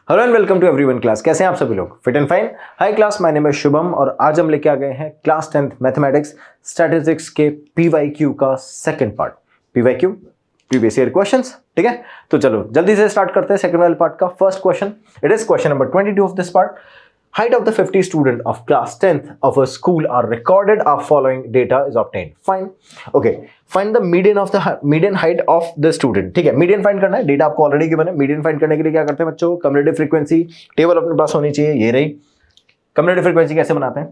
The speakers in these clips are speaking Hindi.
Hello and welcome to everyone class. कैसे हैं आप सभी लोग? Fit and fine. Hi class, my name is Shubham और आज हम लेके आ गए हैं क्लास 10th मैथमेटिक्स स्टैटिस्टिक्स के पीवाईक्यू का second part. PYQ previous year questions, ठीक है। तो चलो जल्दी से स्टार्ट करते हैं सेकंड वाले पार्ट का। First question, it is question number 22 of this part. Height of the 50 student of class 10th of a school are recorded. Our following data is obtained. Fine. Okay. Find the median height of the student. ठीक है, मीडियन फाइंड करना है। डेटा आपको ऑलरेडी गिवन है। मीडियन फाइंड करने के लिए क्या करते हैं बच्चों? कम्युलेटिव फ्रीक्वेंसी टेबल अपने पास होनी चाहिए। ये रही। कम्युलेटिव फ्रीक्वेंसी कैसे बनाते हैं?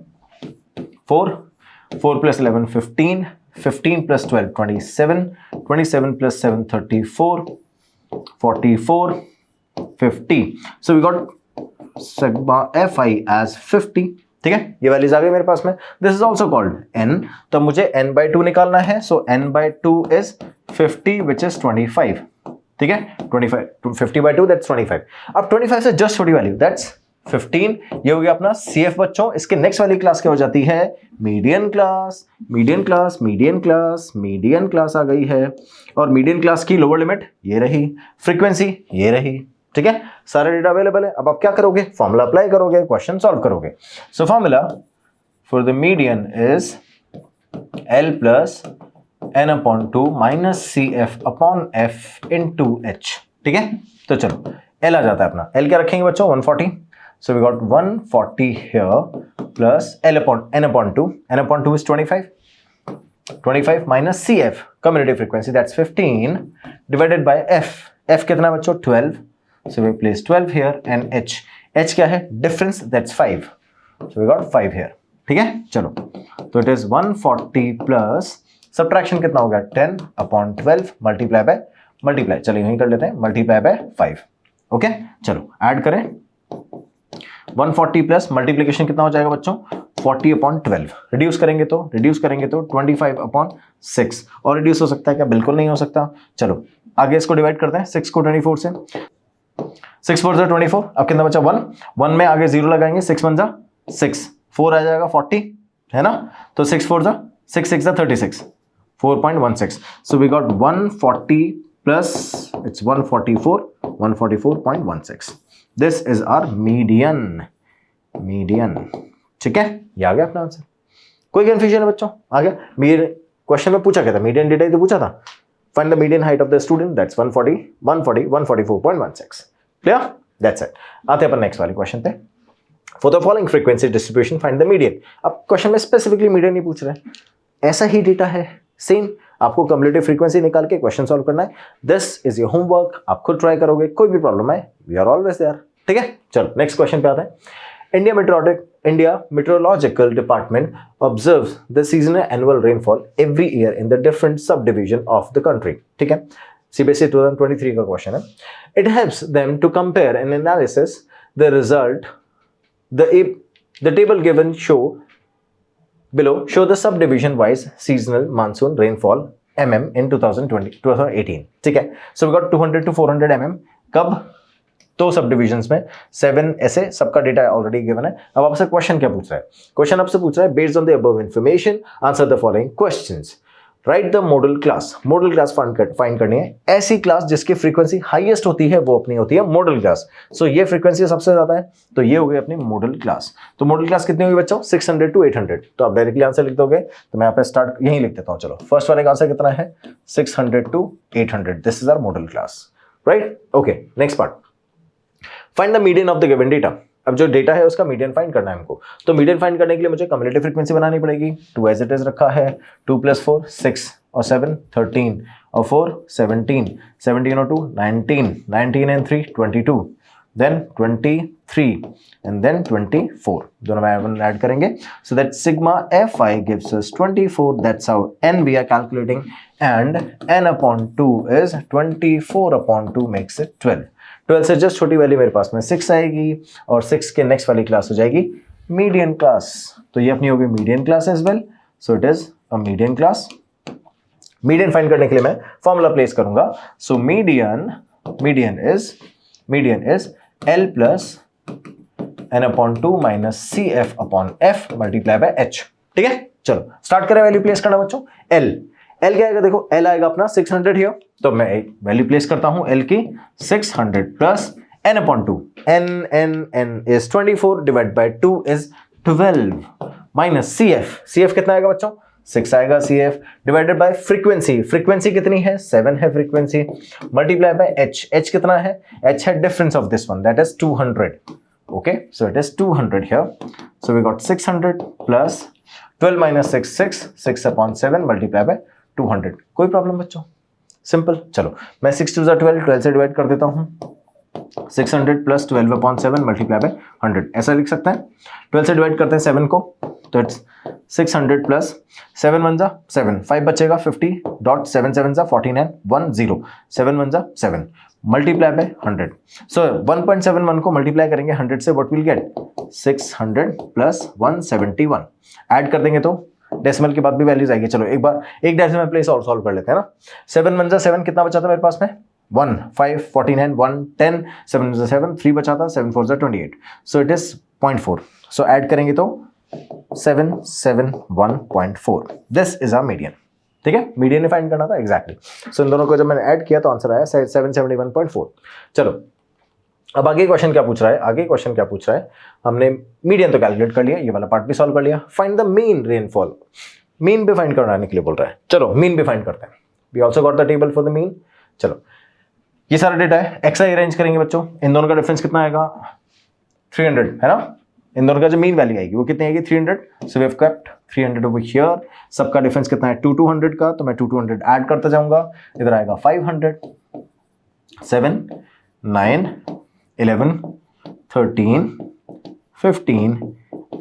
4 plus 11 15, 15 plus 12 27, 27 plus 7 34, 44, 50. So we got sigma fi as 50. ठीक है, ये वैल्यूज आ गई मेरे पास में। This is also called n। तो मुझे n/2 निकालना है। सो n/2 इज 50 विच इज 25। ठीक है, 25 50/2 दैट्स 25। अब 25 से जस्ट छोटी वैल्यू दैट्स 15। ये हो गया अपना CF बच्चों। इसके नेक्स्ट वाली क्लास क्या हो जाती है? Median class. Median class median class median class आ गई है। और मीडियन क्लास की लोअर लिमिट ये रही, फ्रीक्वेंसी ये रही। ठीक है, सारे डेटा अवेलेबल है। अब आप क्या करोगे? फॉर्मूला अप्लाई करोगे, क्वेश्चन सॉल्व करोगे। So formula for the median is L plus n/2 minus CF upon F into H। ठीक है, तो चलो L आ जाता है अपना। L क्या रखेंगे बच्चों? 140। So we got 140 here plus n/2। n/2 is 25 minus CF cumulative frequency that's 15 divided by F। F कितना बच्चों? 12। So we place 12 here and H क्या है? Difference that's 5. So we got 5 here. ठीक है, चलो तो it is 140 plus subtraction कितना हो गया? 10/12 multiply चलो यहीं कर लेते हैं, multiply by 5. ओके, चलो ऐड करें। 140 प्लस मल्टीप्लीकेशन कितना हो जाएगा बच्चों? 40/12। रिड्यूस करेंगे तो 25/6। और रिड्यूस हो सकता है क्या? बिल्कुल नहीं हो सकता। चलो आगे इसको डिवाइड करते हैं 6 को 24 से। 6 4 जा 24। अब कितना बचा? 1 में आगे 0 लगाएंगे। 6 1 जा 6, 4 आ जाएगा 40, है ना। तो 6 4 जा 6 6 जा 36, 4.16। So we got 140 plus it's 144, 144.16। This is our median. ठीक है, ये आ गया अपना आंसर। कोई कंफ्यूजन है बच्चों? आ गया। मेरे क्वेश्चन में पूछा क्या था? मीडियन डेटा ही तो पूछा था। Find the median height of the student, that's 144.16. Clear? That's it. आते हैं अपन नेक्स्ट वाले क्वेश्चन पे। For the following frequency distribution, find the median. अब क्वेश्चन में स्पेसिफिकली मीडियन नहीं पूछ रहे, ऐसा ही डेटा है सेम। आपको कम्युलेटिव फ्रीक्वेंसी निकाल के क्वेश्चन सॉल्व करना है। This is your homework. आप खुद ट्राई करोगे, कोई भी प्रॉब्लम है वी आर ऑलवेज देयर। ठीक है, चलो नेक्स्ट क्वेश्चन पे आते हैं। India Meteorological Department observes the seasonal annual rainfall every year in the different subdivision of the country. ठीक है, CBSE 2023 का क्वेश्चन है। It helps them to compare and analysis the result. The table given below show the subdivision wise seasonal monsoon rainfall mm in 2018. ठीक है, so we got 200 to 400 mm। कब? तो सब डिविजन्स में 7 ऐसे सबका डेटा ऑलरेडी गिवन है। अब आपसे क्वेश्चन क्या पूछ रहा है? क्वेश्चन आपसे पूछ रहा है based on the above information answer the following questions. Right the modal class. Model class find करनी है। ऐसी क्लास जिसकी फ्रीक्वेंसी हाईएस्ट होती है वो अपनी होती है मॉडल क्लास। सो ये फ्रीक्वेंसी सबसे ज्यादा है, तो ये हो गई अपनी मॉडल क्लास। तो मॉडल क्लास कितनी हुई बच्चों? 600 to 800। तो आप डायरेक्टली आंसर लिख दोगे, तो मैं यहाँ पे स्टार्ट यहीं लिख देता हूँ। चलो फर्स्ट वाले का आंसर कितना है? 600 to 800। This is our modal class. Right, okay, next part. Find the median of the given data. अब जो डेटा है उसका मीडियन फाइंड करना है हमको। तो मीडियन फाइंड करने के लिए मुझे कम्युलेटिव फ्रीक्वेंसी बनानी पड़ेगी। 2 एज इट इज रखा है। 2 + 4 6 और 7 13 और 4 17, 17 और 2 19, 19 and 3 22, then 23 and then 24। दोनों में ऐड करेंगे। So that sigma fi gives us 24. That's how n we are calculating, and n/2 is 24/2 makes it 12। 12 से जस्ट छोटी वैल्यू मेरे पास में 6 आएगी, और 6 के नेक्स्ट वाली क्लास हो जाएगी मीडियन क्लास। तो ये अपनी होगी median class as well. So it is a median class. Median find करने के लिए मैं फॉर्मूला प्लेस करूंगा। So median is L plus n/2 minus CF/F multiply by H। ठीक है, चलो स्टार्ट करें वैल्यू प्लेस करना बच्चों। L क्या आएगा? देखो L आएगा अपना 600 हियर, तो मैं वैल्यू प्लेस करता हूं L की 600 plus n/2, n is 24 divide by 2 is 12 minus CF कितना आएगा बच्चों 6 आएगा CF डिवाइडेड बाय फ्रीक्वेंसी कितनी है 7 है फ्रीक्वेंसी मल्टीप्लाई बाय H कितना है H है difference of this one that is 200 okay so it is 200 here so we got 600 plus 12 minus 6/7 multiply by 200 कोई प्रॉब्लम बच्चों सिंपल चलो मैं 6 2 12 से डिवाइड कर देता हूं 600 plus 12/7 multiply by 100 ऐसा लिख सकते हैं 12 से डिवाइड करते हैं 7 को तो इट्स 600 plus 7 1 जा 7 5 बचेगा 50 डॉट 7 7 जा 49 1 0 7 1 जा 7 मल्टीप्लाई बाय 100 सो 1.71 को मल्टीप्लाई करेंगे 100 से what will get 600 plus 171 add कर देंगे तो डेसिमल के बाद भी वैल्यूज आएगी चलो एक बार एक डेसिमल प्लेस और सॉल्व कर लेते हैं ना 7 1 जा 7 कितना बचा था मेरे पास में 1 5 49 1 10 7 1 जा 7 3 बचा था 7 4 जा 28 सो इट इज 0.4 सो ऐड करेंगे तो 771.4 दिस इज आवर मीडियन ठीक है मीडियन फाइंड करना था एग्जैक्टली सो इन दोनों को जब मैंने ऐड किया तो आंसर आया 771.4 चलो अब आगे क्वेश्चन क्या पूछ रहा है हमने मीडियन तो कैलकुलेट कर लिया ये वाला पार्ट भी सॉल्व कर लिया find the mean rainfall mean भी फाइंड कराने के लिए बोल रहा है चलो मीन भी फाइंड करते हैं we also got the table for the mean चलो ये सारा डेटा है एक्सआई अरेंज करेंगे बच्चों इन दोनों का डिफरेंस कितना आएगा 300 है ना इन दोनों का जो मीन वैल्यू आएगी वो कितनी आएगी 300 so we have kept 300 over here सबका डिफरेंस कितना है 200 का तो मैं 200 ऐड करता जाऊंगा इधर आएगा 500 7 9 11 13 15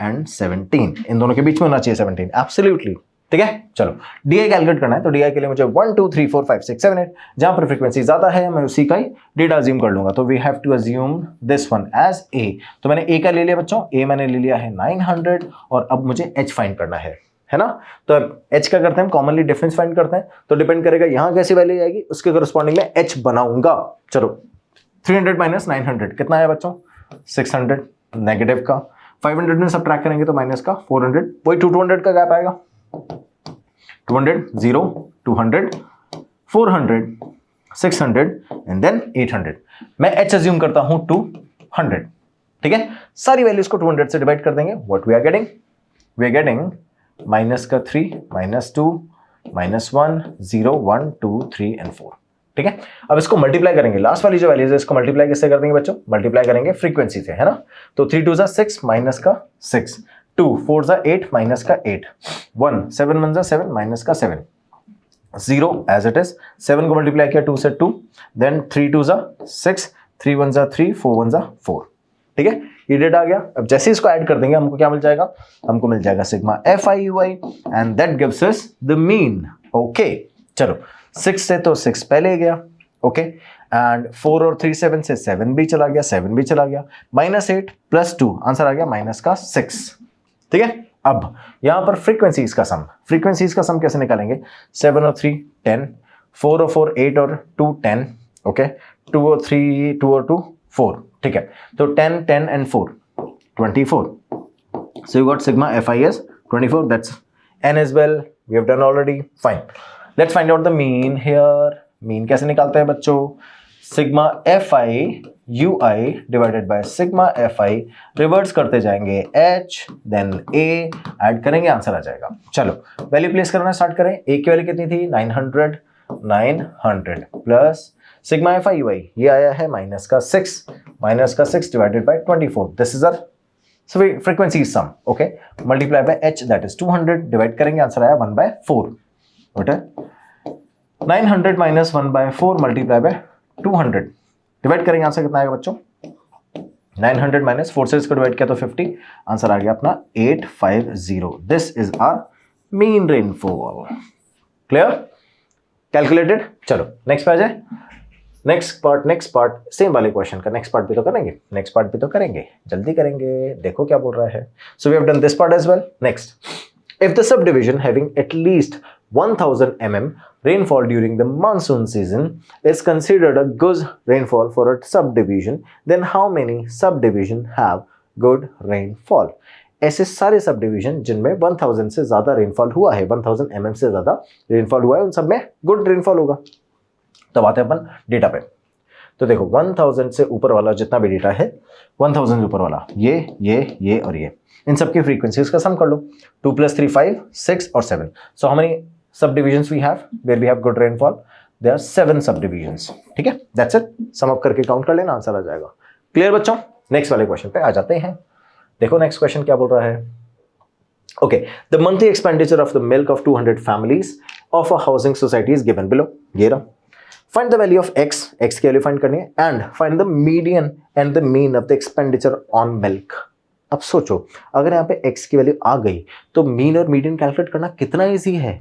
एंड 17 इन दोनों के बीच में होना चाहिए 17 एब्सोल्युटली ठीक है चलो DI कैलकुलेट करना है तो DI के लिए मुझे 1 2 3 4 5 6 7 8 जहां पर फ्रीक्वेंसी ज्यादा है मैं उसी का ही डेटा अज्यूम कर लूंगा तो we have to assume this one as A तो मैंने A का ले लिया बच्चों A मैंने ले लिया है 900 और अब मुझे H फाइंड करना है ना तो अब H का करते हैं कॉमनली डिफरेंस फाइंड करते हैं तो डिपेंड करेगा यहां कैसी वैल्यू आएगी उसके करस्पॉन्डिंग में H बनाऊंगा चलो 300 माइनस 900 कितना है बच्चों 600 नेगेटिव का 500 में सब्ट्रैक्ट करेंगे तो माइनस का 400 वही 200 का गैप आएगा 200 0 200 400 600 एंड देन 800 मैं H अज्यूम करता हूं 200 ठीक है सारी वैल्यूज को 200 से डिवाइड कर देंगे what we are getting minus का 3 माइनस 2 माइनस 1 0 1 2 3 एंड 4 ठीक है अब इसको मल्टीप्लाई करेंगे लास्ट वाली जो वैल्यूज है इसको मल्टीप्लाई किससे कर देंगे बच्चों मल्टीप्लाई करेंगे फ्रीक्वेंसी से है ना तो 3 2 6 माइनस का 6 2 4 8 माइनस का 8 1 7 1 7 माइनस का 7 0 एज इट इज 7 को मल्टीप्लाई किया 2 से 2 देन 3 2 6 3 1 3 4 1 4 ठीक है ये डेटा आ गया अब जैसे इसको ऐड कर देंगे हमको क्या मिल जाएगा हमको मिल जाएगा sigma FIUI and that gives us the mean okay चलो 6 से तो 6 पहले गया ओके एंड 4 और 3 7 से 7 भी चला गया -8 प्लस 2 आंसर आ गया माइनस का 6 ठीक है अब यहां पर फ्रीक्वेंसीज का सम कैसे निकालेंगे 7 और 3 10 4 और 4 8 और 2 10 ओके 2 और 3 2 और 2 4 ठीक है तो 10 10 and 4 24 so you got sigma FIS 24 that's n as well we have done already fine let's find out the mean here mean कैसे निकालते हैं बच्चों sigma FIUI divided by sigma FI reverse करते जाएंगे H then A ऐड करेंगे आंसर आ जाएगा चलो वैल्यू प्लेस करना स्टार्ट करें A की वैल्यू कितनी थी 900 प्लस sigma FIUI ये आया है माइनस का 6 divided by 24 this is our so frequency is sum okay multiply by H that is 200 divide करेंगे आंसर आया 1/4 what है 900 minus 1/4 multiply by 200 डिवाइड करेंगे आंसर कितना आएगा बच्चों 900 माइनस 4 से इसको डिवाइड किया तो 50 आंसर आ गया अपना 850 this is our mean rainfall clear calculated चलो नेक्स्ट पे आ जाए नेक्स्ट पार्ट सेम वाले क्वेश्चन का नेक्स्ट पार्ट भी तो करेंगे जल्दी करेंगे देखो क्या बोल रहा है so we have done this part as well next if the sub division having at least 1000 mm rainfall during the monsoon season is considered a good rainfall for a subdivision then how many subdivision have good rainfall ऐसे सारे सब डिवीजन जिनमें 1000 से ज्यादा रेनफॉल हुआ है 1000 mm से ज्यादा रेनफॉल हुआ है उन सब में गुड रेनफॉल होगा तब आते हैं अपन डेटा पे तो देखो 1000 से ऊपर वाला जितना भी डेटा है, 1000 से ऊपर वाला ये और ये, इन सब की फ्रीक्वेंसीज का सम कर लो। 2 + 3 5 6 और 7। So how many sub divisions we have where we have good rainfall? There are 7 sub divisions. ठीक है, दैट्स इट। सम अप करके काउंट कर लेना, आंसर आ जाएगा। क्लियर बच्चों? नेक्स्ट वाले क्वेश्चन पे आ जाते हैं। देखो नेक्स्ट क्वेश्चन क्या बोल रहा है। Okay, the monthly expenditure of the milk of 200 families of a housing society is given below. ये रहा। Find the value of x, x की वैल्यू फाइंड करनी है, and find the median and the mean of the expenditure on milk. अब सोचो, अगर यहाँ पे x की वैल्यू आ गई तो मीन और मीडियन कैलकुलेट करना कितना इजी है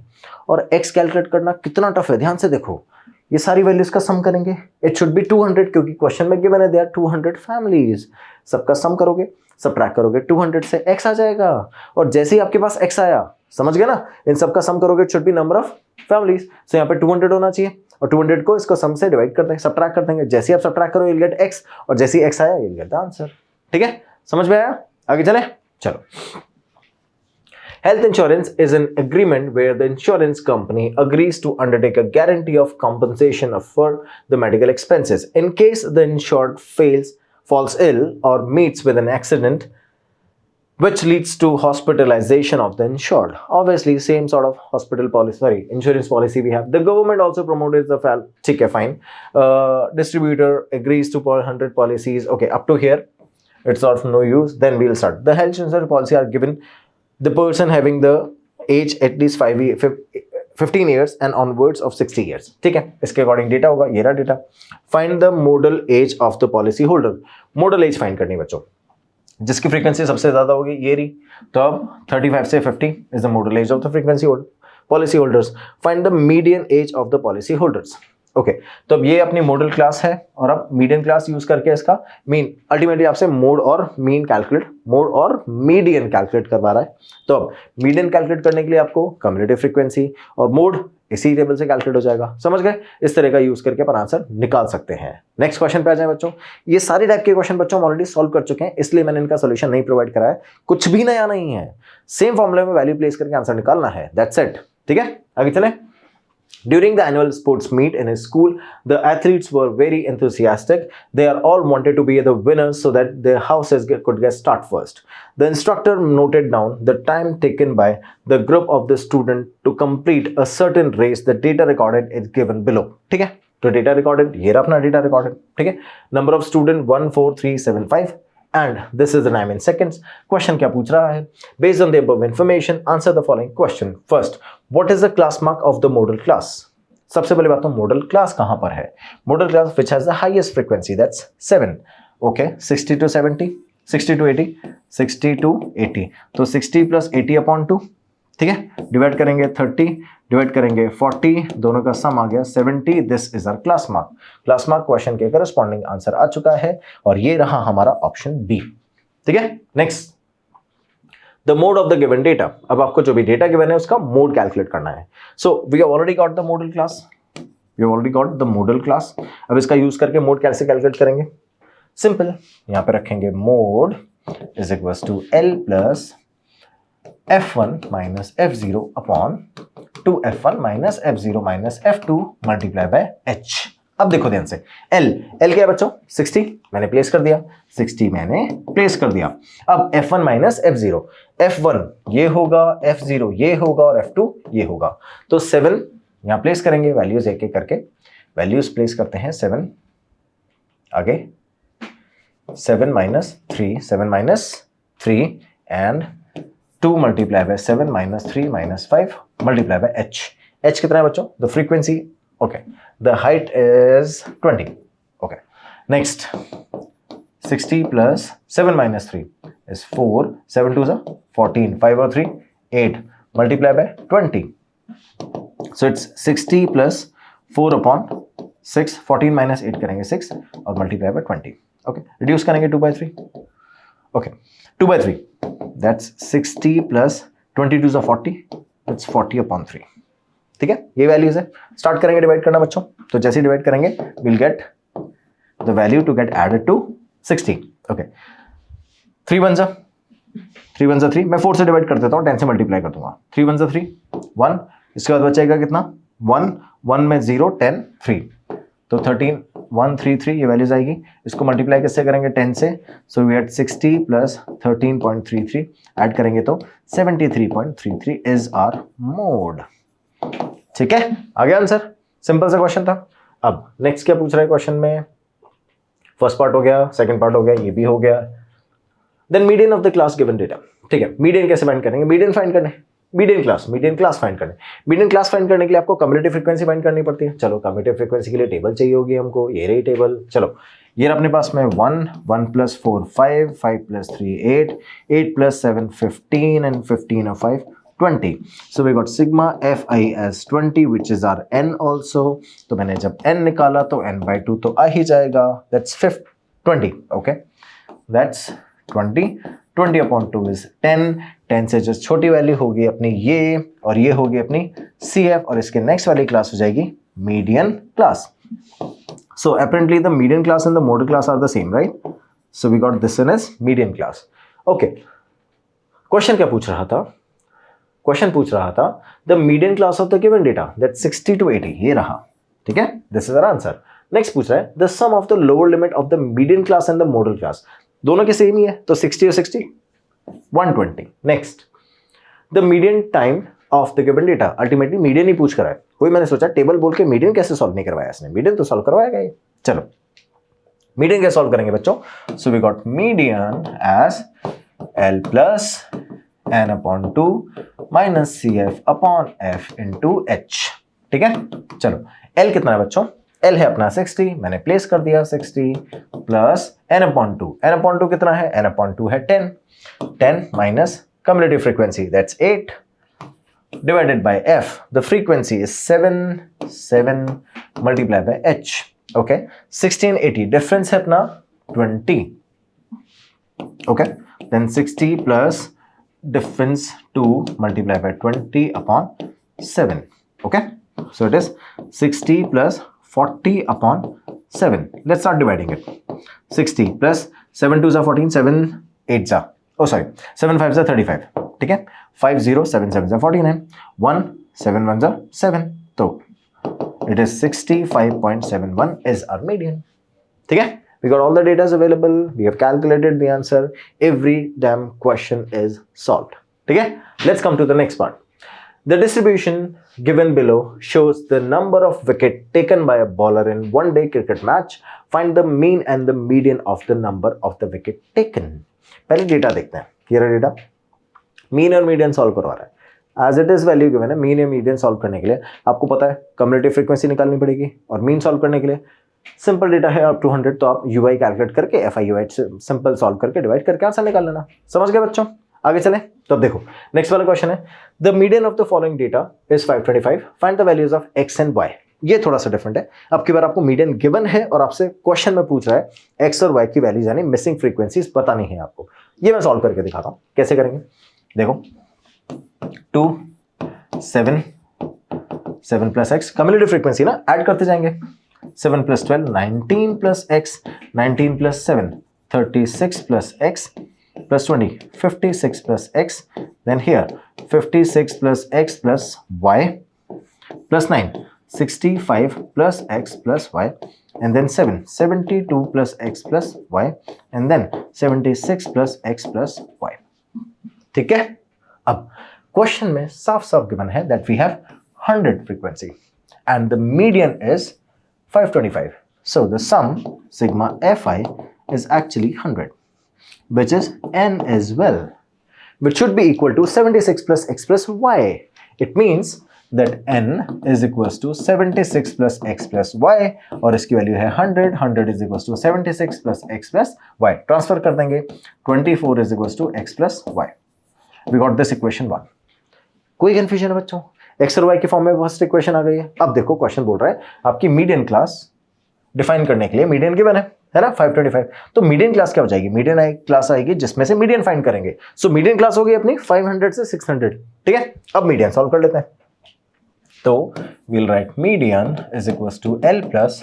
और x कैलकुलेट करना कितना टफ है। ध्यान से देखो, ये सारी वैल्यूज का सम करेंगे। इट शुड बी 200 क्योंकि क्वेश्चन में गिवन है देयर 200 फैमिलीज। सबका सम करोगे, सबट्रैक्ट करोगे, 200 से x आ जाएगा। और जैसे ही आपके पास x आया, समझ गए ना, इन सबका सम करोगे, it should be number of families. So यहाँ पे 200 होना चाहिए और 200 को इसको सम से डिवाइड कर देंगे, सबट्रैक्ट कर देंगे। जैसे ही आप सबट्रैक्ट करो, you'll get x, और जैसे ही x आया, you'll get the answer। ठीक है, समझ में आया? आगे चले, चलो। Health insurance is an agreement where the insurance company agrees to undertake a guarantee of compensation for the medical expenses in case the insured falls ill or meets with an accident which leads to hospitalization of the insured. Obviously, same sort of insurance policy we have. The government also promotes the ठीक है, fine. Distributor agrees to 100 policies. Okay, up to here, it's of no use. Then we'll start. The health insurance policy are given the person having the age at least 15 years and onwards of 60 years. ठीक है, इसके अकॉर्डिंग डेटा होगा। ये रहा data. Find the modal age of the policy holder. Modal age find करनी बच्चों, जिसकी फ्रीक्वेंसी सबसे ज्यादा होगी, ये रही। तो अब 35 से 50 is the modal age of the frequency policy holders. Find the median age of the policy holders. Okay, तो अब ये अपनी मॉडल क्लास है और अब मीडियन क्लास यूज करके इसका मीन, अल्टीमेटली आपसे मोड और मीन कैलकुलेट, मोड और मीडियन कैलकुलेट करवा रहा है। तो अब मीडियन कैलकुलेट करने के लिए आपको कम्युलेटिव फ्रीक्वेंसी और मोड इसी टेबल से कैलकुलेट हो जाएगा। समझ गए? इस तरह का यूज करके अपन आंसर निकाल सकते हैं। नेक्स्ट क्वेश्चन पे आ जाए बच्चों। ये सारे टाइप के क्वेश्चन बच्चों हम ऑलरेडी सॉल्व कर चुके हैं, इसलिए मैंने इनका सोल्यूशन नहीं प्रोवाइड करा है। कुछ भी नया नहीं है, सेम फॉर्मूले में वैल्यू प्लेस करके आंसर निकालना है। That's it. ठीक है, आगे चले। During the annual sports meet in his school, the athletes were very enthusiastic. They are all wanted to be the winners so that their houses could get start first. The instructor noted down the time taken by the group of the student to complete a certain race. The data recorded is given below. ठीक है, तो डेटा रिकॉर्डेड, ये रहा अपना डेटा रिकॉर्डेड। ठीक है, number of student 14375 and this is the time in seconds. Question क्या पूछ रहा है? Based on the above information, answer the following question. First, what is the class mark of the model class? सबसे पहले बात तो मॉडल क्लास कहां पर है? Model class which has the highest frequency, that's 7. Okay, 60 to 70, 60 to 80, 60 to 80. तो 60 plus 80 upon 2. ठीक है, डिवाइड करेंगे 30, डिवाइड करेंगे 40, दोनों का सम आ गया 70। This is our class mark. Class mark question के करस्पॉन्डिंग आंसर आ चुका है और ये रहा हमारा ऑप्शन बी। ठीक है, next, the mode of the given data. अब आपको जो भी डेटा गिवन है उसका मोड कैलकुलेट करना है। So we have already got the modal class, we have already got the modal class. अब इसका यूज करके मोड कैसे कैलकुलेट करेंगे? सिंपल, यहां पे रखेंगे mode is equals to L plus F1 minus F0 upon 2F1 minus F0 minus F2 multiply by H। अब देखो ध्यान से, L क्या है बच्चों? 60 मैंने प्लेस कर दिया, 60 मैंने प्लेस कर दिया। अब F1 minus F0, F1 ये होगा, F0 ये होगा और F2 ये होगा। तो 7 यहां प्लेस करेंगे, वैल्यूज एक एक करके वैल्यूज प्लेस करते हैं। 7 आगे 7 minus 3, 7 minus 3 and 2 multiply by 7 minus 3 minus 5 multiply by H. H कितना है बच्चों? The frequency, okay. The height is 20. Okay. Next, 60 plus 7 minus 3 is 4. 7 2 is 14. 5 or 3, 8. Multiply by 20. So it's 60 plus 4 upon 6. 14 minus 8 करेंगे 6 और multiply by 20. Okay. Reduce करेंगे 2 by 3. Okay. 2 by 3. That's 60 plus 22 is 40. It's 40 upon 3. ठीक है, ये वैल्यूज है। स्टार्ट करेंगे डिवाइड करना बच्चों। तो जैसे ही डिवाइड करेंगे we'll get the value to get added to 60. Okay. 3 1 3 1 3। मैं 4 से डिवाइड कर देता हूँ, 10 से मल्टीप्लाई कर दूंगा। 3 1 3 1। इसके बाद बचेगा कितना? 1 1 में 0 10 3। तो 13 133 ये वैल्यूज आएगी, इसको मल्टीप्लाई किससे करेंगे 10 से, so we had 60 plus 13.33 add करेंगे तो 73.33 इज आवर मोड। ठीक है, आ गया आंसर, सिंपल सा क्वेश्चन था। अब नेक्स्ट क्या पूछ रहा है क्वेश्चन में, फर्स्ट पार्ट हो गया, सेकंड पार्ट हो गया, ये भी हो गया। Then median of the class given data. ठीक है, मीडियन कैसे फाइंड करेंगे, मीडियन फाइंड करने, मीडियन क्लास फाइंड करने, मीडियन क्लास फाइंड करने के लिए आपको कम्युलेटिव फ्रीक्वेंसी फाइंड करनी पड़ती है। चलो कम्युलेटिव फ्रीक्वेंसी के लिए टेबल चाहिए होगी हमको, ये रही टेबल। चलो ये अपने पास में 1 + 4 5 5 + 3 8 8 + 7 15 and 15 of 5 20. So we got sigma fi as 20 which is our n also. तो मैंने जब n निकाला तो n/2 तो आ ही जाएगा, that's 20. Okay, that's 20. 20/2 is 10. 10 से जो छोटी वैल्यू होगी अपनी ये, और ये होगी अपनी CF, और इसके नेक्स्ट वाली क्लास हो जाएगी median class. So apparently the median class and the modal class are the same, right? So we got this one as median class. Okay. Question क्या पूछ रहा था? Question पूछ रहा था the median class of the given data, that's 60 to 80. ये रहा, ठीक है? This is our answer. Next पूछ रहा है the sum of the lower limit of the median class and the modal class. दोनों के सेम ही है, तो 60 और 60 120. Next, the median time of the given data. Ultimately median ही पूछ कर है, कोई मैंने सोचा टेबल बोल के मीडियन कैसे सॉल्व नहीं करवाया इसने, मीडियन तो सॉल्व करवाएगा ये। चलो मीडियन कैसे सॉल्व करेंगे बच्चों, so we got median age L plus n/2 minus CF/F into H। ठीक है, चलो L कितना है बच्चों, L है अपना 60, मैंने प्लेस कर दिया 60 प्लस n/2, n/2 कितना है, n/2 है 10, 10 minus cumulative frequency, that's 8 divided by F. The frequency is 7 multiplied by H. Okay, 16 80 difference है अपना 20. Okay, then 60 plus difference 2 multiplied by 20/7. Okay, so it is 60 plus 40/7. Let's start dividing it. 60 plus 7 2s are 14, 7 8s are, oh sorry, 7 5s are 35. ठीक है, 5 0 7 7s are 49, 1 7 1s are 7, तो it is 65.71 is our median. ठीक है, we got all the data available, we have calculated the answer, every damn question is solved. ठीक है, let's come to the next part. The distribution given below shows the number of wicket taken by a bowler in one-day cricket match. Find the mean and the median of the number of the wicket taken. पहले डेटा देखते हैं, ये रहा डेटा, मीन और मीडियन सॉल्व करवा रहा है। As it is value given है, मीन या मीडियन सॉल्व करने के लिए आपको पता है कम्युलेटिव फ्रीक्वेंसी निकालनी पड़ेगी, और मीन सॉल्व करने के लिए सिंपल डेटा है अप टू 100, तो आप UI कैलकुलेट करके FI/UI से सिंपल सॉल्व करके डिवाइड करके आंसर निकाल लेना। समझ गए बच्चों, आगे चलें। तो अब देखो नेक्स्ट वाला क्वेश्चन है, the median of the following data is 525, find the values of x and y। ये थोड़ा सा डिफरेंट है, अब की बार आपको मीडियन गिवन है और आपसे क्वेश्चन में पूछ रहा है x और y की वैल्यूज यानी मिसिंग फ्रीक्वेंसीज बतानी है आपको। ये मैं सॉल्व करके दिखाता हूँ कैसे करेंगे। देखो 2 7 7 प्लस x, कम्युलेटिव फ्रीक्वेंसी ना, ऐड करते जाएंगे, 7 plus 12 19 plus x, 19 plus 7 36 plus x plus 20 56 plus x, then here 56 plus x plus y plus 9 65 plus x plus y, and then 7 72 plus x plus y, and then 76 plus x plus y। ठीक है, अब क्वेश्चन में साफ साफ गिवन है that we have 100 frequency and the median is 525, so the sum sigma fi is actually 100, which is n as well, which should be equal to 76 plus x plus y. It means that n is equals to 76 plus x plus y, और इसकी वैल्यू है 100, 100 is equals to 76 plus x plus y. Transfer कर देंगे, 24 is equals to x plus y. We got this equation 1. कोई कंफ्यूजन है बच्चों, x और y के फॉर्म में फर्स्ट इक्वेशन आ गई है। अब देखो क्वेश्चन बोल रहा है आपकी मीडियन क्लास डिफाइन करने के लिए मीडियन गिवन है ना 525, तो मीडियन क्लास क्या हो जाएगी, मीडियन क्लास आएगी जिसमें से मीडियन फाइंड करेंगे। सो मीडियन क्लास होगी अपनी 500 से 600। ठीक है, अब मीडियन सॉल्व कर लेते हैं, तो we'll write median is equals to L plus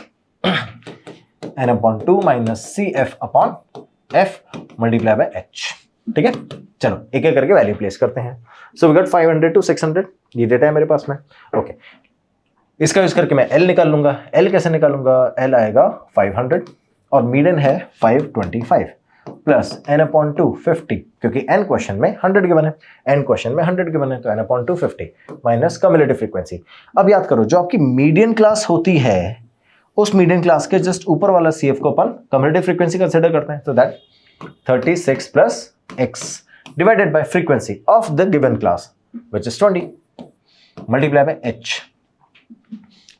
n/2 minus CF/F multiply by H। ठीक है, चलो एक एक करके वैल्यू प्लेस करते हैं। सो वी गॉट 500 to 600, ये डेटा है मेरे पास में। ओके, इसका यूज करके मैं L निकाल लूंगा। L कैसे निकालूंगा? L आएगा 500 और मीडियन है 525 प्लस n/2 50, क्योंकि n क्वेश्चन में 100 गिवन है, n क्वेश्चन में 100 गिवन है, तो n/2 50 माइनस कम्युलेटिव फ्रीक्वेंसी। अब याद करो, जो आपकी मीडियन क्लास होती है उस मीडियन क्लास के जस्ट ऊपर वाला CF को अपन कम्युलेटिव फ्रीक्वेंसी कंसिडर करते हैं, तो that 36 plus x divided by frequency of the given class which is 20 multiply by h।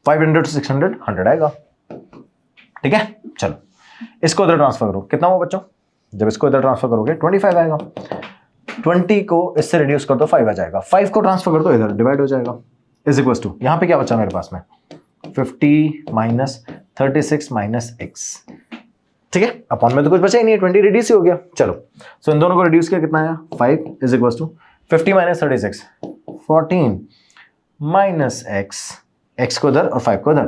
500 to 600 100 आएगा। ठीक है, चलो इसको इधर ट्रांसफर करो, कितना हुआ बच्चों? जब इसको इधर ट्रांसफर करोगे 25 आएगा। 20 को इससे रिड्यूस कर दो 5 आ जाएगा। 5 को ट्रांसफर कर दो इधर, डिवाइड हो जाएगा, इज इक्वल टू, यहां पे क्या बचा मेरे पास में? 50 माइनस 36 माइनस x। ठीक है, अपॉन में तो कुछ बचा ही नहीं है, 20 रिड्यूस ही हो गया। चलो सो इन दोनों को रिड्यूस किया, कितना आया? 5 is equal to 50 minus 36 14 minus x को इधर और 5 को इधर,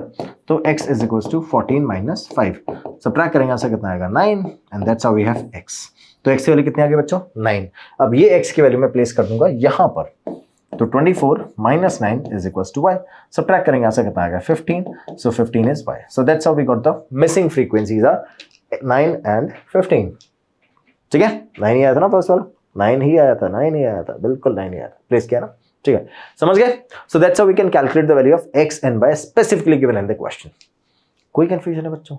तो x is equal to 14 minus 5। Subtract करेंगे से कितना आएगा? 9 and that's how we have x। तो x की वैल्यू कितनी आ गई बच्चों? 9। अब ये x की वैल्यू मैं प्लेस कर दूंगा यहां पर, तो 24 minus 9 is equal to y। Subtract करेंगे से कितना आएगा? 15, so 15 is y। So that's how we got the missing frequencies are 9 and 15। ठीक है, 9 ही आया था ना फर्स्ट वाला, 9 ही आया था, 9 ही आया था, बिल्कुल 9 ही आया था, प्लेस किया ना। ठीक है, समझ गए? So that's how we can calculate the value of x and y specifically given in the question. कोई कंफ्यूजन है बच्चों?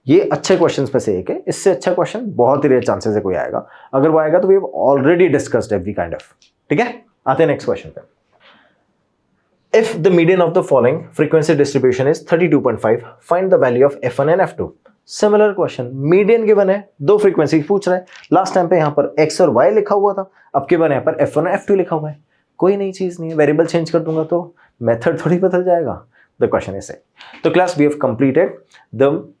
ये अच्छे क्वेश्चंस में से एक है, इससे अच्छा क्वेश्चन बहुत ही रेयर चांसेस है कोई आएगा, अगर वो आएगा तो we have already discussed every kind of. ठीक है, आते हैं नेक्स्ट क्वेश्चन पे। If the median of the following frequency distribution is 32.5, find the value of f1 and f2। Similar question, median given है, दो फ्रीक्वेंसी पूछ रहा है। लास्ट टाइम पे यहाँ पर x और y लिखा हुआ था, अब गिवन यहाँ पर f1 और f2 लिखा हुआ है। कोई नई चीज नहीं है, वेरिएबल चेंज कर दूंगा तो मेथड थोड़ी बदल जाएगा। The question is same. तो class we have completed the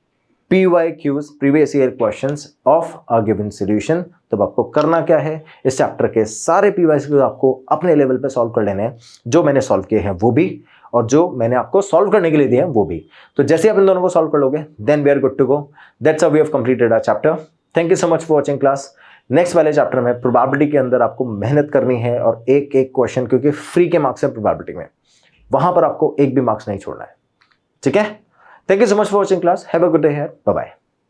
PYQs previous year questions of a given solution. तो आपको करना क्या है, इस चैप्टर के सारे PYQs आपको अपने लेवल पे सॉल्व कर लेने हैं, जो मैंने सॉल्व किए हैं वो भी, और जो मैंने आपको सॉल्व करने के लिए दिए हैं वो भी। तो जैसे आप इन दोनों को सॉल्व कर लोगे then we are good to go. That's how we have completed our chapter. Thank you so much for watching class. Next वाले चैप्टर में प्रोबेबिलिटी के अंदर आपको मेहनत करनी है, और एक एक क्वेश्चन, क्योंकि फ्री के मार्क्स है प्रोबेबिलिटी में, वहां पर आपको एक भी मार्क्स नहीं छोड़ना है। ठीक है, thank you so much for watching class. Have a good day here, bye bye.